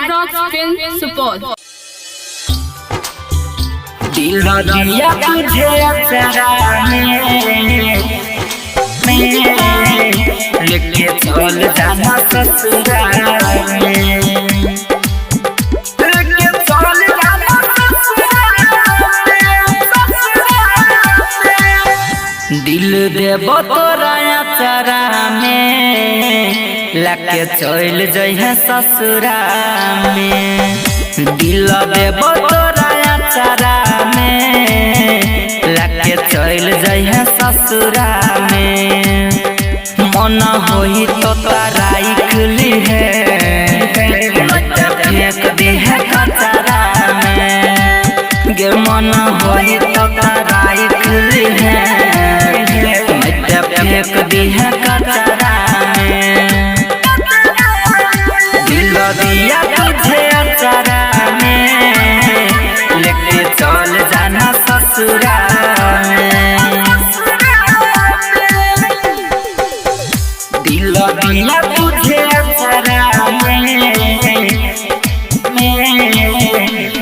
Rocks Film Support। दिल दिया तुझे अक्षरा में लेके चल जाना ससुराल में, लेके चल जाना ससुराल में। दिल देबो तोरा अक्षरा में लेके चल जइहे ससुराल में। दिल देबो तोरा अक्षरा लेके चल जइहे ससुराल में। मन होई तो तराई खुली है फेंक दी है कचरा में। गे मन होई तो तराई खुली है फेंक दी है कचरा में। दिल दिया तुझे अक्षरा में लेके चल जाना ससुराल में। दिल दिया तुझे अक्षरा में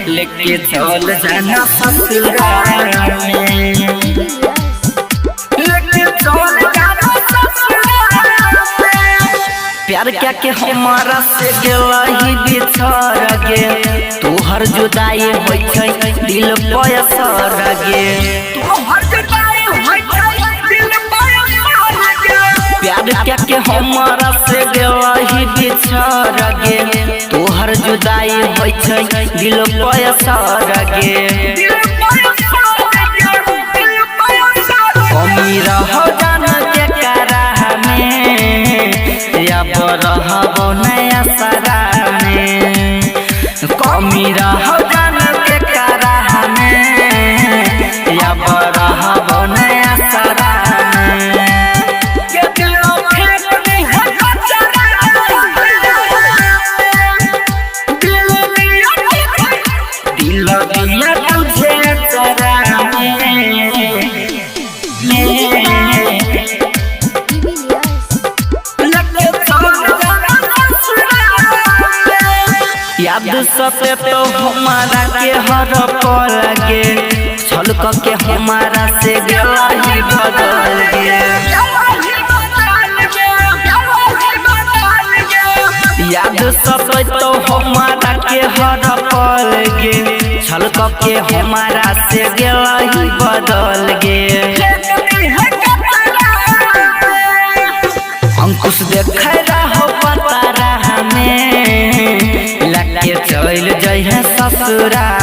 लेके चल जाना ससुराल में, लेके चल जाना ससुराल में। प्यार क्या के हमारा से गेला ही बिछड़ गे, तोहर जुदाई होई छै दिल पे असर गे, तोहर जुदाई होई छै दिल पे असर गे। प्यार क्या के हमारा से गेला ही बिछड़ गे, तोहर जुदाई होई छै दिल पे असर गे। कमी रहो जान के करा में या रहबो नया सरा में। कमी रहो जान के करा में या रहबो नया सरा में। ये दिल फेंक दी है कचरा दिल दिया तुझे अक्षरा में याद सते तो हमारा के हर पल गे, छलक के हमारा से गेला ही बदल गे। याद सते तो हमारा के हर पल गे, छलक के हमारा से गेला ही बदल गे। अंकुश देखे रहो पता रहा में लेके चल जइहे ससुराल